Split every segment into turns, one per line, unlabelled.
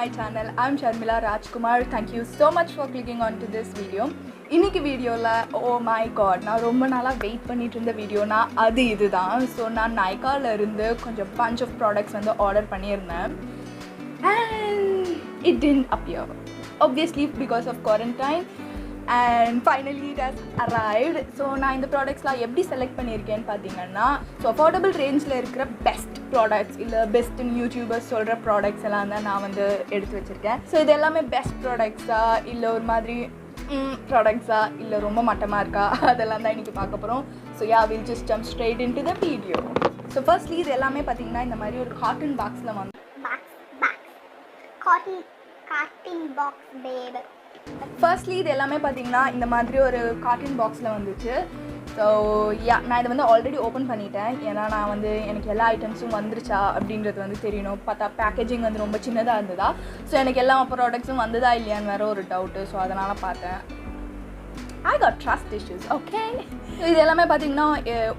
my channel. I'm Sharmila Rajkumar. Thank you so much for clicking onto this video. இன்னைக்கு வீடியோவில் oh my God நான் ரொம்ப நாளாக wait பண்ணிட்டு இருந்த வீடியோனா அது இதுதான். ஸோ நான் நைக்கால இருந்து கொஞ்சம் பஞ்ச் ஆஃப் ப்ராடக்ட்ஸ் வந்து ஆர்டர் பண்ணியிருந்தேன். And it didn't appear. Obviously because of quarantine. And finally it has arrived. So நான் இந்த ப்ராடக்ட்ஸ்லாம் எப்படி செலக்ட் பண்ணியிருக்கேன்னு பார்த்தீங்கன்னா ஸோ அஃபோர்டபுள் ரேஞ்சில் இருக்கிற பெஸ்ட் ப்ராடக்ட்ஸ் இல்லை பெஸ்ட்டுன்னு யூடியூபர்ஸ் சொல்கிற ப்ராடக்ட்ஸ் எல்லாம் தான் நான் வந்து எடுத்து வச்சுருக்கேன். ஸோ இது எல்லாமே பெஸ்ட் ப்ராடக்ட்ஸா இல்லை ஒரு மாதிரி ப்ராடக்ட்ஸா இல்லை ரொம்ப மட்டமாக இருக்கா அதெல்லாம் தான் இன்றைக்கி பார்க்க போகிறோம். So yeah will just jump straight in to the video. So firstly இது எல்லாமே பார்த்தீங்கன்னா இந்த மாதிரி ஒரு காட்டன் பாக்ஸில் வந்து
காட்டன் பாக்ஸ் பேப்.
ஃபர்ஸ்ட்லி இது எல்லாமே பார்த்தீங்கன்னா இந்த மாதிரி ஒரு காட்டன் பாக்ஸில் வந்துச்சு. ஸோ யா நான் இதை வந்து ஆல்ரெடி ஓப்பன் பண்ணிட்டேன். ஏன்னா நான் வந்து எனக்கு எல்லா ஐட்டம்ஸும் வந்துருச்சா அப்படின்றது வந்து தெரியணும். பார்த்தா பேக்கேஜிங் வந்து ரொம்ப சின்னதாக இருந்ததா. ஸோ எனக்கு எல்லா ப்ராடக்ட்ஸும் வந்ததா இல்லையான்னு வேறு ஒரு டவுட்டு. ஸோ அதனால் பார்த்தேன். I got trust issues, okay? இது எல்லாமே பார்த்தீங்கன்னா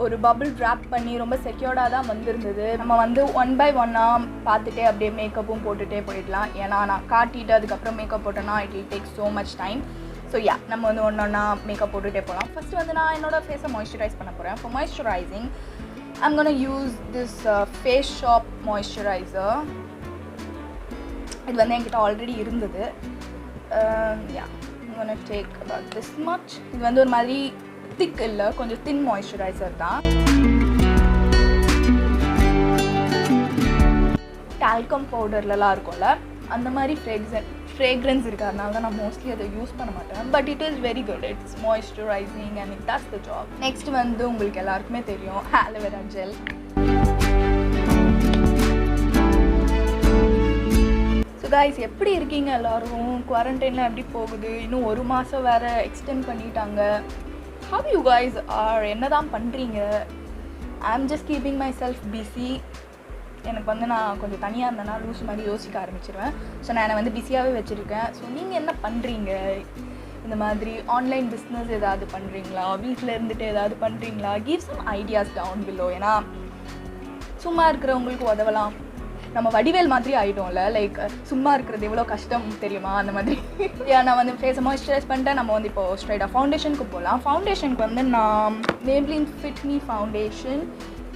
ஒரு பபிள் ட்ராப் பண்ணி ரொம்ப செக்யூர்டாக தான் வந்திருந்தது. நம்ம வந்து ஒன் பை ஒன்னாக பார்த்துட்டே அப்படியே மேக்கப்பும் போட்டுகிட்டே போயிடலாம். ஏன்னா நான் காட்டிட்டு அதுக்கப்புறம் மேக்கப் போட்டேன்னா it will take so much time. So yeah நம்ம வந்து ஒன்றா மேக்கப் போட்டுகிட்டே போகலாம். ஃபஸ்ட்டு வந்து நான் என்னோடய ஃபேஸை மாய்ஸ்சரைஸ் பண்ண போகிறேன். For moisturising I'm gonna use this Face Shop moisturizer. இது வந்து என்கிட்ட ஆல்ரெடி இருந்தது. யா I'm gonna take about this much. இது வந்து ஒரு மாதிரி திக் இல்லை, கொஞ்சம் தின் மாய்ஸ்சரைசர் தான். டால்கம் பவுடர்லலாம் இருக்கும்ல அந்த மாதிரி ஃப்ரேக்ரன்ஸ் இருக்கிறதுனால தான் நான் மோஸ்ட்லி அதை யூஸ் பண்ண மாட்டேன். But it is very good. It's moisturising and it does the job. Next வந்து உங்களுக்கு எல்லாருக்குமே தெரியும் ஆலோவேரா ஜெல். ஸோ கைஸ் எப்படி இருக்கீங்க எல்லோரும்? குவாரண்டைனில் எப்படி போகுது? இன்னும் ஒரு மாதம் வேறு எக்ஸ்டெண்ட் பண்ணிட்டாங்க. How you guys are? என்ன தான் பண்ணுறீங்க? I am just keeping my self busy. எனக்கு வந்து நான் கொஞ்சம் தனியாக இருந்தேன்னா லூஸ் மாதிரி யோசிக்க ஆரம்பிச்சிருவேன். ஸோ நான் என்னை வந்து பிஸியாகவே வச்சுருக்கேன். ஸோ நீங்கள் என்ன பண்ணுறீங்க? இந்த மாதிரி ஆன்லைன் பிஸ்னஸ் ஏதாவது பண்ணுறீங்களா? வீட்டில் இருந்துட்டு ஏதாவது பண்ணுறீங்களா? Give some ideas down below. ஏன்னா சும்மா இருக்கிறவங்களுக்கு உதவலாம். நம்ம வடிவேல் மாதிரி ஆகிட்டோம்ல, லைக் சும்மா இருக்கிறது எவ்வளோ கஷ்டம் தெரியுமா அந்த மாதிரி. நான் வந்து ஃபேஸை மாய்ஸ்சரைஸ் பண்ணிட்டேன். நம்ம வந்து இப்போது ஸ்ட்ரைட்டாக ஃபவுண்டேஷனுக்கு போகலாம். ஃபவுண்டேஷனுக்கு வந்து நான் Maybelline Fit Me ஃபவுண்டேஷன்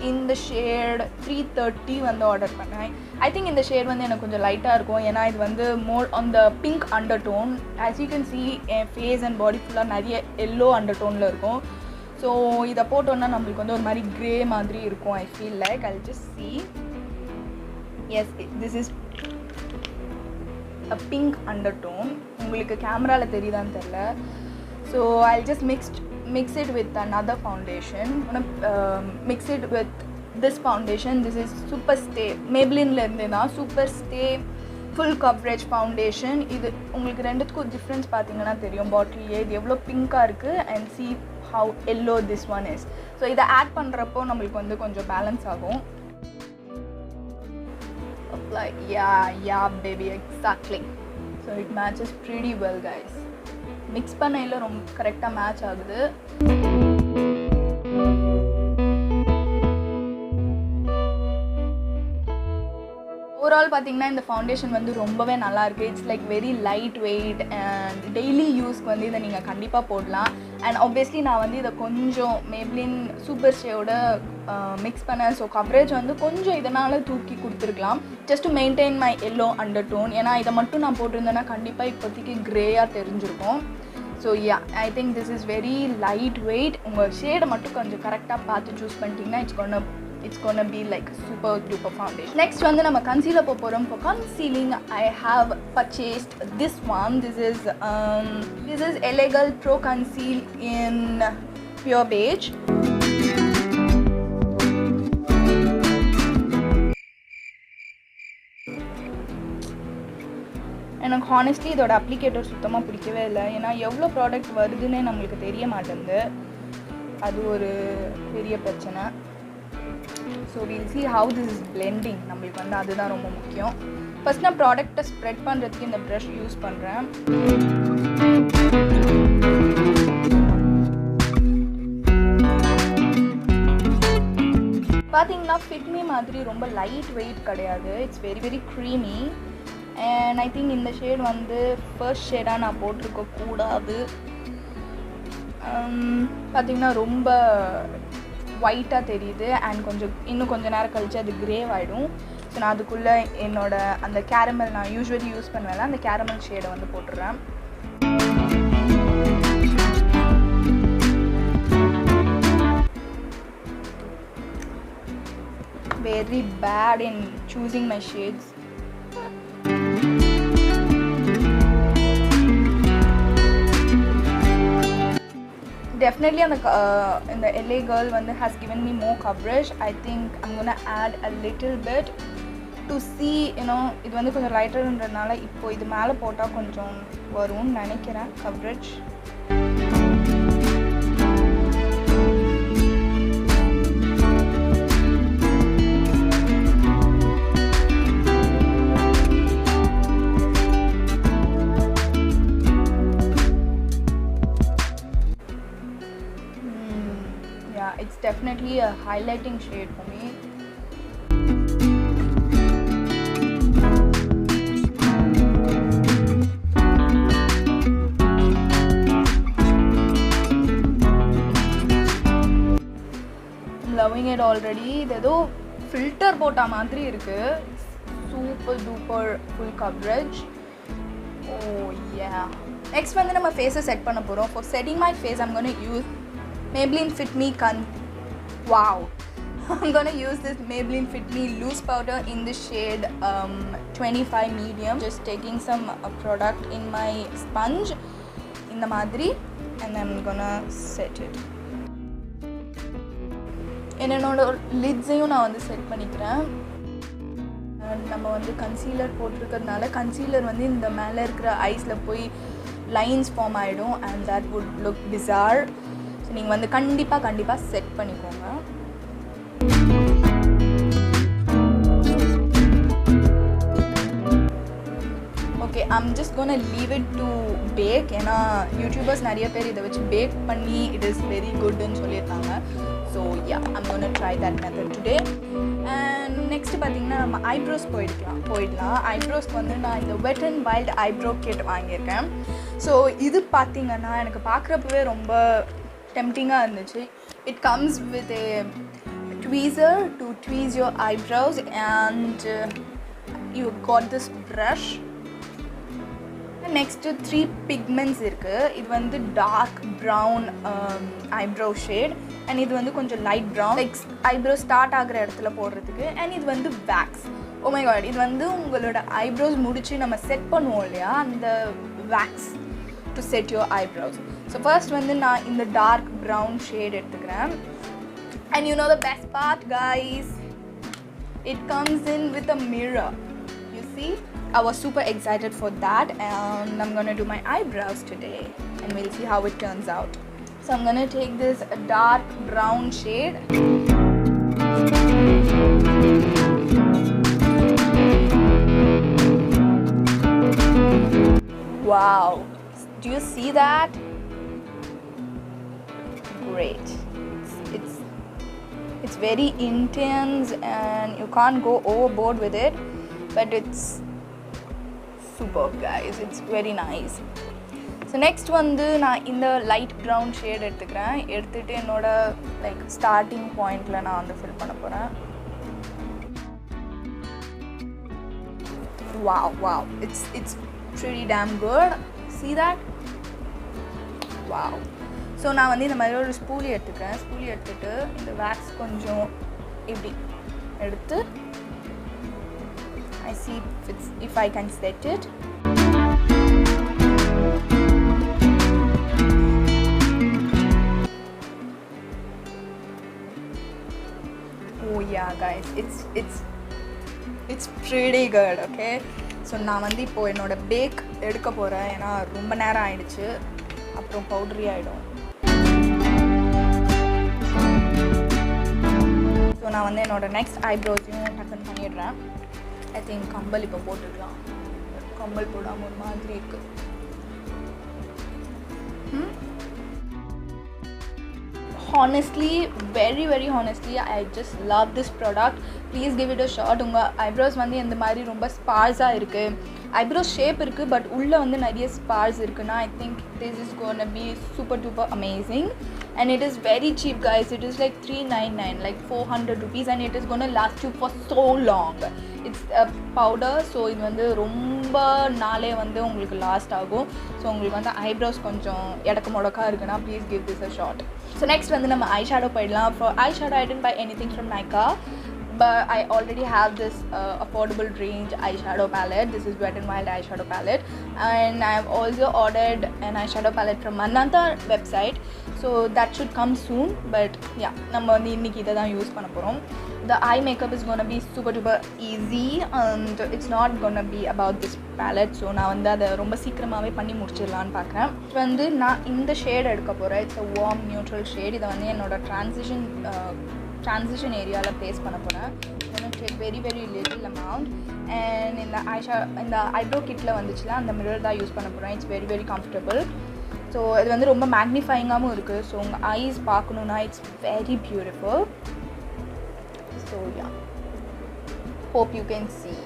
இந்த ஷேட் 330 வந்து ஆர்டர் பண்ணேன். ஐ திங்க் இந்த ஷேட் வந்து எனக்கு கொஞ்சம் லைட்டாக இருக்கும். ஏன்னா இது வந்து more on the pink under tone. As you can see in face and body ஃபுல்லாக நிறைய எல்லோ அண்டர் டோனில் இருக்கும். ஸோ இதை போட்டோன்னா நம்மளுக்கு வந்து ஒரு மாதிரி க்ரே மாதிரி இருக்கும். I feel like I just see. Yes, this is a pink under tone. உங்களுக்கு கேமராவில் தெரியுதான்னு தெரில. So I just mix it with another foundation. Mix it with this foundation. This is Super Stay. Maybelline இருந்து தான் Super Stay full coverage foundation. இது உங்களுக்கு ரெண்டுத்துக்கும் difference பார்த்தீங்கன்னா தெரியும். பாட்டிலே இது எவ்வளோ பிங்காக இருக்குது and see how yellow this one is. So இதை ஆட் பண்ணுறப்போ நம்மளுக்கு வந்து கொஞ்சம் பேலன்ஸ் ஆகும். Apply. Yeah baby, exactly. So it matches pretty well guys. Mix பண்ணையில் ரொம்ப கரெக்டாக மேட்ச் ஆகுது. ஓவரால் பார்த்தீங்கன்னா இந்த ஃபவுண்டேஷன் வந்து ரொம்பவே நல்லாயிருக்கு. It's like very light weight and daily யூஸ்க்கு வந்து இதை நீங்கள் கண்டிப்பாக போடலாம். அண்ட் ஆப்வியஸ்லி நான் வந்து இதை கொஞ்சம் Maybelline சூப்பர் ஸ்டேயோட மிக்ஸ் பண்ணேன். ஸோ கவரேஜ் வந்து கொஞ்சம் இதனால் தூக்கி கொடுத்துருக்கலாம். Just to maintain my yellow under tone. ஏன்னா இதை மட்டும் நான் போட்டிருந்தேன்னா கண்டிப்பாக இப்போதைக்கு க்ரேயாக தெரிஞ்சிருக்கும். So ya I think this is very light weight. உங்கள் ஷேடை மட்டும் கொஞ்சம் கரெக்டாக பார்த்து சூஸ் பண்ணிட்டீங்கன்னா it's gonna be like super duper foundation. Next வந்து நம்ம concealer போறோம். For concealing I have purchased this one. This is Elegal Pro Conceal in Pure Beige. எனக்கு ஹானஸ்ட்லி இதோட அப்ளிகேட்டர் சுத்தமாக பிடிக்கவே இல்லை. ஏன்னா எவ்வளோ ப்ராடக்ட் வருதுன்னே நம்மளுக்கு தெரிய மாட்டேங்குது. அது ஒரு பெரிய பிரச்சனை. So we'll see how this is blending. நம்மளுக்கு வந்து அதுதான் ரொம்ப முக்கியம். ஃபஸ்ட் நான் ப்ராடக்டை ஸ்ப்ரெட் பண்ணுறதுக்கு இந்த ப்ரஷ் யூஸ் பண்ணுறேன். பார்த்தீங்கன்னா ஃபிட் மீ மாதிரி ரொம்ப லைட் வெயிட் கிடையாது. It's very very creamy and I think இந்த ஷேட் வந்து ஃபர்ஸ்ட் ஷேடாக நான் போட்டிருக்க கூடாது. பார்த்திங்கன்னா ரொம்ப ஒயிட்டாக தெரியுது அண்ட் இன்னும் கொஞ்சம் நேரம் கழித்து அது கிரேவ் ஆகிடும். ஸோ நான் அதுக்குள்ளே அந்த கேரமல் நான் யூஸ்வலி யூஸ் பண்ணுவேன், அந்த கேரமல் ஷேடை வந்து போட்டுடுறேன். Very bad in choosing my shades. Definitely in the LA girl one has given me more coverage. I think I'm gonna add a little bit to see, இது வந்து கொஞ்சம் லைட்டர்ன்றதுனால இப்போ இது மேலே போட்டால் கொஞ்சம் வரும்னு நினைக்கிறேன் coverage. It's definitely a highlighting shade for me. I'm loving it already. This filter போட்ட மாதிரி இருக்கு. Super duper full coverage. Oh yeah. Next வந்து நம்ம face set பண்ண போறோம். For setting my face I'm going to use Maybelline Fit Me wow. I'm gonna use this Maybelline Fit Me loose powder in the shade 25 medium. Just taking some product in my sponge in the madri and I'm gonna set it. என்னோட லிட்ஸையும் நான் வந்து set பண்ணிக்கிறேன். நம்ம வந்து concealer போட்டிருக்கிறதுனால concealer வந்து இந்த மேலே இருக்கிற ஐஸில் போய் லைன்ஸ் ஃபார்ம் ஆகிடும் and that would look bizarre. So நீங்கள் வந்து கண்டிப்பாக செட் பண்ணிக்கோங்க. Okay, I'm just gonna leave it to bake. ஏன்னா யூடியூபர்ஸ் நிறைய பேர் இதை வச்சு பேக் பண்ணி it is very goodன்னு சொல்லியிருக்காங்க. So yeah, I'm gonna try that method today. And next பார்த்தீங்கன்னா நம்ம ஐப்ரோஸ் போயிடலாம். ஐப்ரோஸ்க்கு வந்து நான் இந்த Wet n Wild eyebrow kit வாங்கியிருக்கேன். ஸோ இது பார்த்தீங்கன்னா எனக்கு பார்க்குறப்பவே ரொம்ப tempting-ஆ இருந்துச்சு. It comes with a tweezer to tweeze your eyebrows and you got this brush. Next 3 pigments இருக்கு. இது வந்து dark brown eyebrow shade and இது வந்து கொஞ்சம் light brown like eyebrow start ஆகிற இடத்துல போடுறதுக்கு and இது வந்து wax. Oh my god, இது வந்து உங்களோட eyebrows முடிச்சு நம்ம செட் பண்ணுவோம் இல்லையா அந்த wax to set your eyebrows. So first வந்து நான் இந்த dark brown shade எடுத்துக்கிறேன். And you know the best part guys, it comes in with a mirror. You see, I was super excited for that and I'm gonna do my eyebrows today and we'll see how it turns out. So I'm gonna take this dark brown shade. Wow, do you see that? Great. It's very intense and you can't go overboard with it, but it's superb guys. It's very nice. So next வந்து நான் இந்த light brown shade எடுத்துட்டு என்னோட like starting pointல நான் வந்து fill பண்ண போறேன். Wow, it's pretty damn good. See that? Wow. So நான் வந்து இந்த மாதிரி ஒரு ஸ்பூலி எடுத்துட்டு இந்த வேக்ஸ் கொஞ்சம் இப்படி எடுத்து I see if I can set it. Oh yeah guys, it's pretty good. Okay, so நான் வந்து இப்போது என்னோடய பேக் எடுக்க போகிறேன் ஏன்னா ரொம்ப நேரம் ஆயிடுச்சு, அப்புறம் பவுட்ரி ஆகிடும். ஸோ நான் வந்து என்னோடய நெக்ஸ்ட் ஐப்ரோஸையும் டக்கன் பண்ணிடுறேன். ஐ திங்க் கம்பல் இப்போ போட்டுக்கலாம். கம்பல் போடாமல் ஒரு மாதிரி இருக்குது. Honestly, very honestly, I just love this product. Please give it a shot. உங்கள் ஐப்ரோஸ் வந்து இந்த மாதிரி ரொம்ப ஸ்பார்ஸாக இருக்குது, ஐப்ரோ ஷேப் இருக்குது, பட் உள்ளே வந்து நிறைய ஸ்பார்ஸ் இருக்குன்னா ஐ think this is gonna be super duper amazing. And it is very cheap guys, it is like 399, like 400 rupees, and it is going to last you for so long. It's a powder, so இது வந்து ரொம்ப நாளே வந்து உங்களுக்கு last ஆகும். So உங்களுக்கு வந்து eyebrows கொஞ்சம் இடக்கு முடக்கா இருக்குன்னா please give this a shot. So next வந்து நம்ம ஐ ஷேடோ போயிடலாம். For eye shadow I didn't buy anything from Nykaa, but I already have this affordable range eyeshadow palette. This is Wet n Wild eyeshadow palette, and I have also ordered an eyeshadow palette from another website, so that should come soon. But yeah, நம்ம வந்து இன்னைக்கு இதை தான் use பண்ண போகிறோம். The eye makeup is gonna be super duper easy and it's not gonna be about this palette, so நான் வந்து அதை ரொம்ப சீக்கிரமாகவே பண்ணி முடிச்சிடலான்னு பார்க்குறேன். வந்து நான் இந்த ஷேட் எடுக்க போகிறேன். It's a warm neutral shade. இதை வந்து என்னோட transition ஏரியாவில் ப்ளேஸ் பண்ண போகிறேன். Take very very little amount. And இந்த ஐப்ரோ கிட்டில் வந்துச்சுல அந்த மிரர் தான் யூஸ் பண்ண போகிறேன். It's very very comfortable. So இது வந்து ரொம்ப மேக்னிஃபைங்காகவும் இருக்குது. ஸோ உங்கள் ஐஸ் பார்க்கணுன்னா it's very beautiful. So yeah, hope you can see.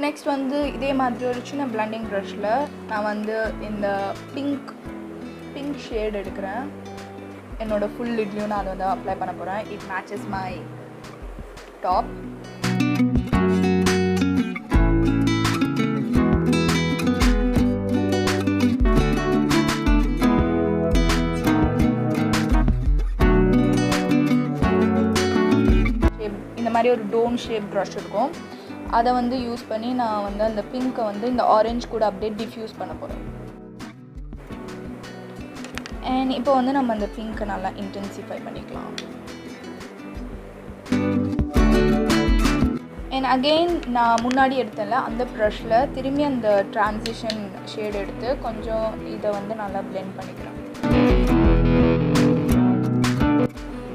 Next வந்து இதே மாதிரி ஒரு சின்ன பிளண்டிங் ப்ரஷில் நான் வந்து இந்த பிங்க் ஷேட் எடுக்கிறேன். என்னோடய ஃபுல் லிட்லையும் நான் அதை வந்து அப்ளை பண்ண போகிறேன். It matches my top. இந்த மாதிரி ஒரு டோம் ஷேப் ப்ரஷ் இருக்கும். அதை வந்து யூஸ் பண்ணி நான் வந்து அந்த பிங்க்கை வந்து இந்த ஆரஞ்சு கூட அப்படியே டிஃப்யூஸ் பண்ண போகிறேன். அண்ட் இப்போ வந்து நம்ம அந்த பிங்க்கை நல்லா இன்டென்சிஃபை பண்ணிக்கலாம். அண்ட் அகெயின் நான் முன்னாடி எடுத்தேன்ல அந்த ப்ரஷில் திரும்பி அந்த ட்ரான்சிஷன் ஷேட் எடுத்து கொஞ்சம் இதை வந்து நல்லா பிளெண்ட் பண்ணிக்கிறேன்.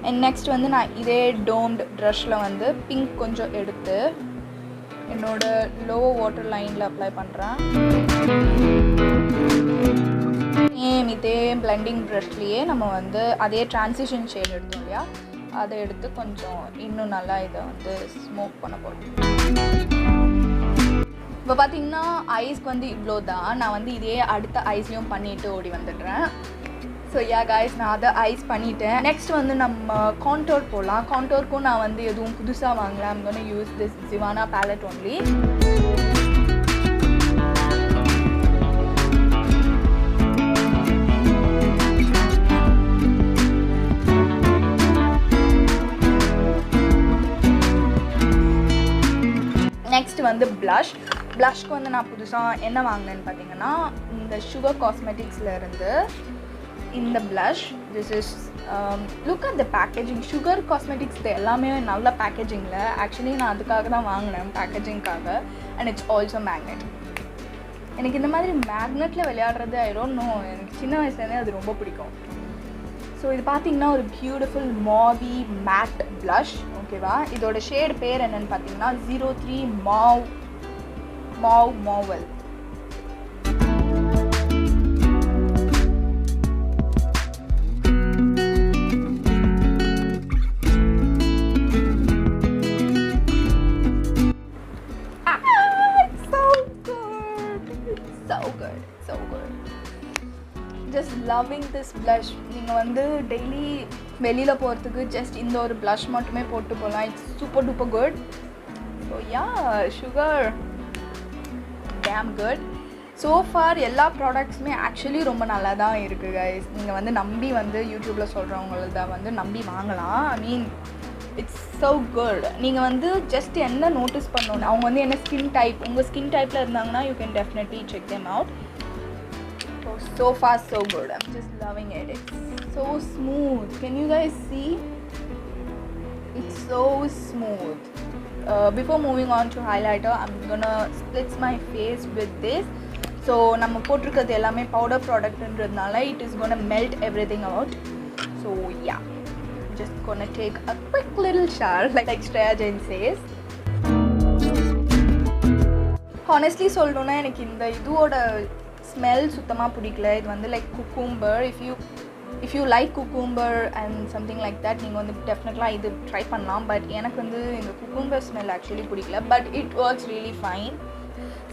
அண்ட் நெக்ஸ்ட் வந்து நான் இதே டோம்டு ப்ரஷில் வந்து பிங்க் கொஞ்சம் எடுத்து என்னோட லோ வாட்டர் லைனில் அப்ளை பண்ணுறேன். இதே பிளெண்டிங் ப்ரஷ்லேயே நம்ம வந்து அதே ட்ரான்சிஷன் ஷேட் எடுத்தோம் இல்லையா, அதை எடுத்து கொஞ்சம் இன்னும் நல்லா இதை வந்து ஸ்மோக் பண்ண போகிறோம். இப்போ பார்த்தீங்கன்னா ஐஸ்க்கு வந்து இவ்வளோ தான். நான் வந்து இதே அடுத்த ஐஸ்லேயும் பண்ணிவிட்டு ஓடி வந்துடுறேன். ஸோ யா காய்ஸ், நான் அதை ஐஸ் பண்ணிட்டேன். நெக்ஸ்ட் வந்து நம்ம கான்டோர் போகலாம். கான்டோருக்கும் நான் வந்து எதுவும் புதுசாக வாங்கலாம். I'm gonna use this Zivana palette only. Next வந்து ப்ளஷ்க்கு வந்து நான் புதுசாக என்ன வாங்கினேன்னு பார்த்தீங்கன்னா இந்த சுகர் காஸ்மெட்டிக்ஸில் இருந்து இந்த blush. This is look at the packaging. Sugar cosmetics எல்லாமே நல்ல பேக்கேஜிங்கில். ஆக்சுவலி நான் அதுக்காக தான் வாங்கினேன், பேக்கேஜிங்காக. And it's also magnet. எனக்கு இந்த மாதிரி மேக்னெட்டில் விளையாடுறது ஐ டோன்ட் நோ, எனக்கு சின்ன வயசுலேருந்தே அது ரொம்ப பிடிக்கும். ஸோ இது பார்த்தீங்கன்னா ஒரு பியூட்டிஃபுல் மாவி மேட் blush. ஓகேவா, இதோட ஷேட் பேர் என்னென்னு பார்த்தீங்கன்னா 03 Mauve. So good. Just loving this blush. நீங்கள் வந்து டெய்லி வெளியில் போகிறதுக்கு ஜஸ்ட் இந்த ஒரு blush மட்டுமே போட்டு போகலாம். It's super duper good. So yeah, sugar damn good. So for எல்லா ப்ராடக்ட்ஸுமே ஆக்சுவலி ரொம்ப நல்லா தான் இருக்குது கைஸ். நீங்கள் வந்து நம்பி வந்து யூடியூப்பில் சொல்கிறவங்கள வந்து நம்பி வாங்கலாம். ஐ மீன் இட்ஸ் ஸோ குட். நீங்கள் வந்து ஜஸ்ட் என்ன நோட்டீஸ் பண்ணணும், அவங்க வந்து என்ன ஸ்கின் டைப், உங்கள் ஸ்கின் டைப்பில் இருந்தாங்கன்னா you can definitely check them out. So far so good. I'm just loving it. It's so smooth. Can you guys see? It's so smooth. Before moving on to highlighter, I'm gonna split my face with this. So நம்ம போட்டிருக்கிறது எல்லாமே powder ப்ராடக்ட்ன்றதுனால it is gonna melt everything out. So yeah, just gonna take a quick little shower like Shreya Jain says. Honestly சொல்லணும்னா எனக்கு இந்த இதோட smell சுத்தமாக பிடிக்கல. இது வந்து like cucumber. If you if you like cucumber and something like that நீங்கள் வந்து டெஃபினெட்லாக இது ட்ரை பண்ணலாம். பட் எனக்கு வந்து இந்த cucumber ஸ்மெல் ஆக்சுவலி பிடிக்கல, but it works really fine.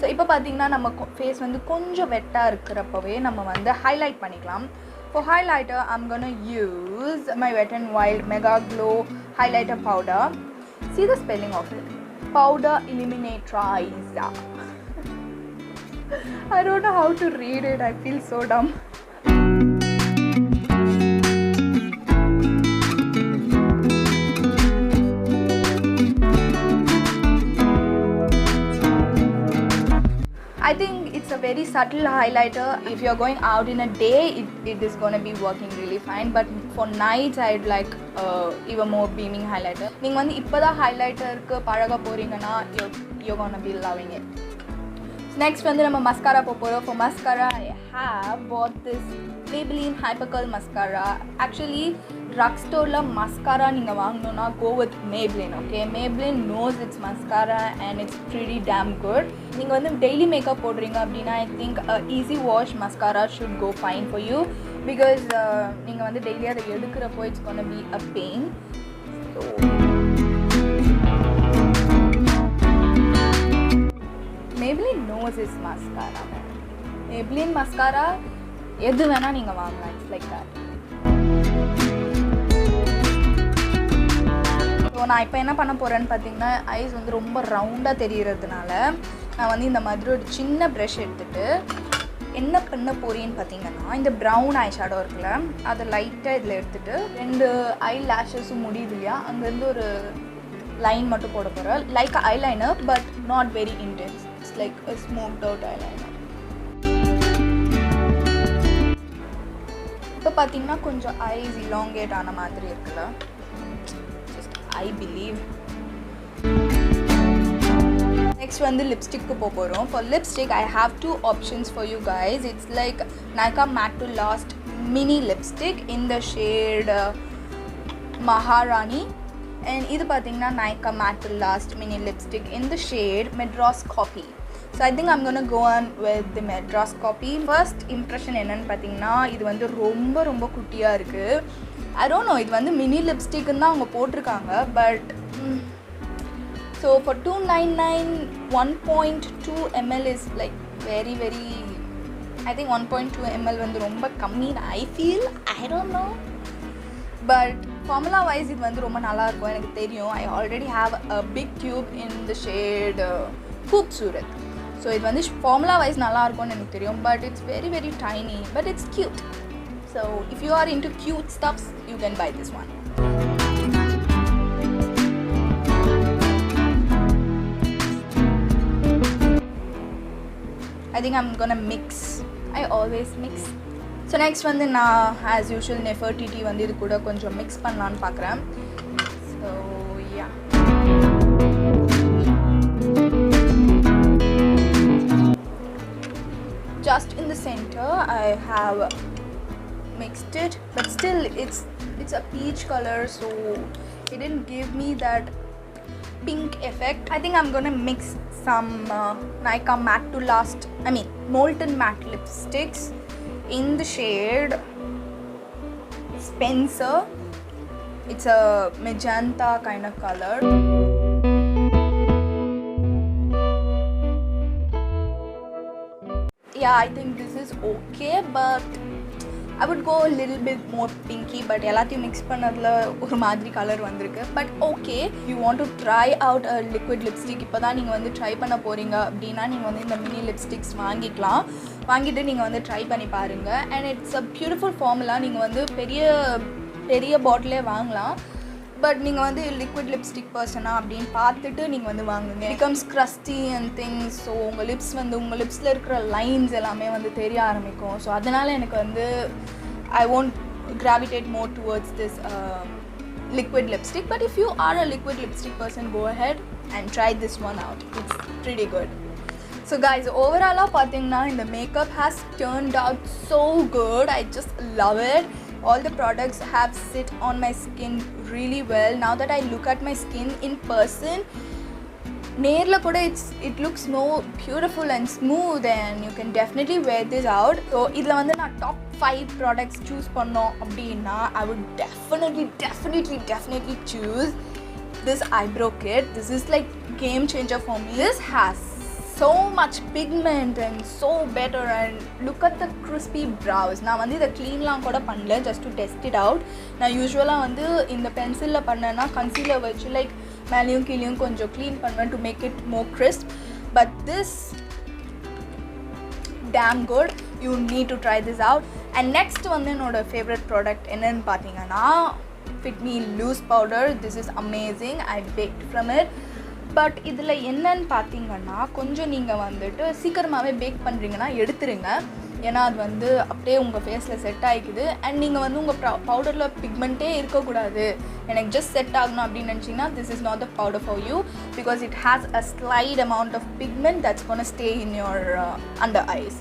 So இப்போ பார்த்தீங்கன்னா நம்ம ஃபேஸ் வந்து கொஞ்சம் வெட்டாக இருக்கிறப்பவே நம்ம வந்து ஹைலைட் பண்ணிக்கலாம். For highlighter, I'm gonna use my Wet n Wild Mega Glow Highlighter Powder. See the spelling of it. Powder Illuminatrice. I don't know how to read it. I feel so dumb. I think it's a very subtle highlighter. If you're going out in a day, it is going to be working really fine. But for nights, I'd like even more beaming highlighter. நீங்கள் வந்து இப்போதான் ஹைலைட்டருக்கு பழக போகிறீங்கன்னா you're going to be loving it. Next வந்து நம்ம mascara போகிறோம். For mascara, I have bought this Maybelline Hypercurl mascara. Actually, drugstore mascara நீங்கள் வாங்கணும்னா go with Maybelline. Okay, Maybelline knows its mascara and it's pretty damn good. நீங்கள் வந்து daily makeup போடுறீங்க அப்படின்னா I think easy wash mascara should go fine for you because நீங்கள் வந்து daily அதை எடுக்கிறப்போ it's gonna be a pain. So Maybelline knows its mascara. Maybelline mascara எது வேணா நீங்கள் வாங்கலாம். It's like that. ஸோ நான் இப்போ என்ன பண்ண போகிறேன்னு பார்த்தீங்கன்னா ஐஸ் வந்து ரொம்ப ரவுண்டாக தெரிகிறதுனால நான் வந்து இந்த மாதிரி ஒரு சின்ன ப்ரஷ் எடுத்துகிட்டு என்ன பண்ண போகிறேன்னு பார்த்தீங்கன்னா இந்த ப்ரௌன் ஐ ஷேடோ இருக்குல்ல அதை லைட்டாக இதில் எடுத்துகிட்டு 2 ஐ லேஷஸும் முடியுது இல்லையா அங்கேருந்து ஒரு லைன் மட்டும் போட போகிறேன். Like eyeliner but not very intense. It's like smoked out eyeliner. இப்போ பார்த்தீங்கன்னா கொஞ்சம் ஐஸ் இலாங்கேட் ஆன மாதிரி இருக்குல்ல, I believe. Next வந்து லிப்ஸ்டிக்கு போகிறோம். For lipstick I have 2 options for you guys. It's like Nykaa Matte to Last mini lipstick in the shade Maharani and இது பார்த்தீங்கன்னா Nykaa Matte to Last mini lipstick in the shade Madras Copy. So I think I'm going to go on with the Madras Copy. First impression என்னன்னு பார்த்தீங்கன்னா இது வந்து ரொம்ப ரொம்ப குட்டியாக இருக்குது. I don't know, இது வந்து மினி லிப்ஸ்டிக்குன்னு தான் அவங்க போட்டிருக்காங்க. But so for $299 1.2 ml is like very very I think 1.2 ml வந்து ரொம்ப கம்மின்னு I feel. I don't know, but formula wise இது வந்து ரொம்ப நல்லாயிருக்கும் எனக்கு தெரியும். I already have a big tube in the shade Khoobsurat. So இது வந்து ஃபார்முலா வைஸ் நல்லாயிருக்கும்னு எனக்கு தெரியும். But it's very very tiny but it's cute. So if you are into cute stuffs, you can buy this one. I think I'm gonna mix. I always mix. So next வந்து நான் as usual Nefertiti வந்து இது கூட கொஞ்சம் mix பண்ணலான்னு பார்க்குறேன். So yeah. Just in the center I have mixed it, but still it's a peach color, so it didn't give me that pink effect. I think I'm gonna mix some Nykaa Matte to Last, Molten Matte lipsticks in the shade Spencer. It's a magenta kind of color. Yeah, I think this is okay, but I would go a little bit more pinky, but எல்லாத்தையும் mix பண்ணதில் ஒரு மாதிரி colour வந்திருக்கு. But okay, you want to try out a liquid lipstick, இப்போ தான் நீங்கள் வந்து try பண்ண போகிறீங்க அப்படின்னா நீங்கள் வந்து இந்த மினி லிப்ஸ்டிக்ஸ் வாங்கிட்டு நீங்கள் வந்து ட்ரை பண்ணி பாருங்கள். And it's a beautiful formula. நீங்கள் வந்து பெரிய பெரிய பாட்டிலே வாங்கலாம், பட் நீங்கள் வந்து லிக்விட் லிப்ஸ்டிக் பர்சனா அப்படின்னு பார்த்துட்டு நீங்கள் வந்து வாங்குங்க. Becomes crusty and things. So உங்கள் லிப்ஸ் வந்து உங்கள் லிப்ஸில் இருக்கிற லைன்ஸ் எல்லாமே வந்து தெரிய ஆரம்பிக்கும். ஸோ அதனால் எனக்கு வந்து ஐ won't gravitate more towards this liquid lipstick. But if you are a liquid lipstick person, go ahead and try this one out. It's pretty good. So guys, overall பார்த்தீங்கன்னா இந்த makeup has turned out so good. I just love it. All the products have sit on my skin really well. Now that I look at my skin in person, நேரில் கூட it looks more beautiful and smooth and you can definitely wear this out. So இதில் வந்து நான் top 5 products choose பண்ணோம் அப்படின்னா I would definitely choose this eyebrow kit. This is like game changer for me. This has so much pigment and so better, and look at the crispy brows. நான் வந்து இதை க்ளீன்லாம் கூட பண்ணல, just to test it out. நான் யூஸ்வலாக வந்து இந்த பென்சிலில் பண்ணேன்னா கன்சீலர் வச்சு லைக் மேலேயும் கீழேயும் கொஞ்சம் க்ளீன் பண்ணுவேன் to make it more crisp, but this damn good. You need to try this out. And next வந்து என்னோட favorite product என்னன்னு பார்த்தீங்கன்னா Fit Me loose powder. This is amazing. I baked from it. But இதில் என்னன்னு பார்த்தீங்கன்னா கொஞ்சம் நீங்கள் வந்துட்டு சீக்கிரமாகவே பேக் பண்ணுறீங்கன்னா எடுத்துருங்க, ஏன்னா அது வந்து அப்படியே உங்கள் ஃபேஸில் செட் ஆகிக்குது. அண்ட் நீங்கள் வந்து உங்கள் பவுடரில் பிக்மெண்ட்டே இருக்கக்கூடாது, எனக்கு ஜஸ்ட் செட் ஆகணும் அப்படின்னு நினச்சிங்கன்னா this is not the powder for you, because it has a slight amount of pigment that's going to stay in your under eyes.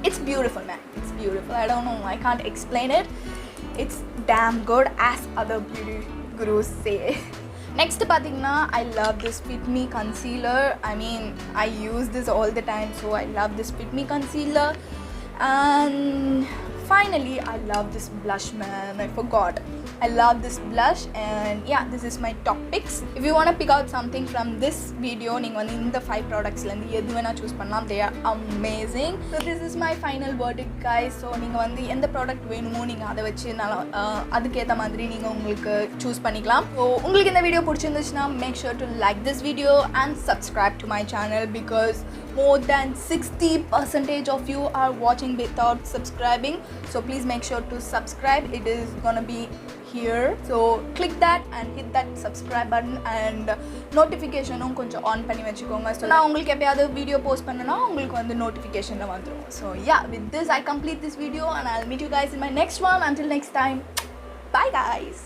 It's beautiful, man. It's beautiful. I don't know, I can't explain it. It's damn good, as other beauty gurus say. Next பார்த்தீங்கன்னா I love this Fit Me concealer. I mean, I use this all the time, so I love this Fit Me concealer. And finally I love this blush, man. I forgot. I love this blush, and yeah, this is my top picks. If you want to pick out something from this video, நீங்கள் வந்து இந்த 5 ப்ராடக்ட்ஸ்லேருந்து எது வேணால் choose பண்ணலாம். They are amazing. So this is my final verdict, guys. So நீங்கள் வந்து எந்த product வேணுமோ நீங்கள் அதை வச்சு நல்லா அதுக்கேற்ற மாதிரி நீங்கள் உங்களுக்கு சூஸ் பண்ணிக்கலாம். ஸோ உங்களுக்கு இந்த வீடியோ பிடிச்சிருந்துச்சுன்னா make sure to like this video and subscribe to my channel, because more than 60% of you are watching without subscribing. So please make sure to subscribe. It is gonna be here, so click that and hit that subscribe button, and notification கொஞ்சம் on பண்ணி வச்சுக்கோங்க. So நான் உங்களுக்கு எப்பயாவது video post பண்ணேன்னா உங்களுக்கு வந்து நோட்டிஃபிகேஷனில் வந்துடும். So yeah, with this I complete this video and I'll meet you guys in my next one. Until next time, bye guys.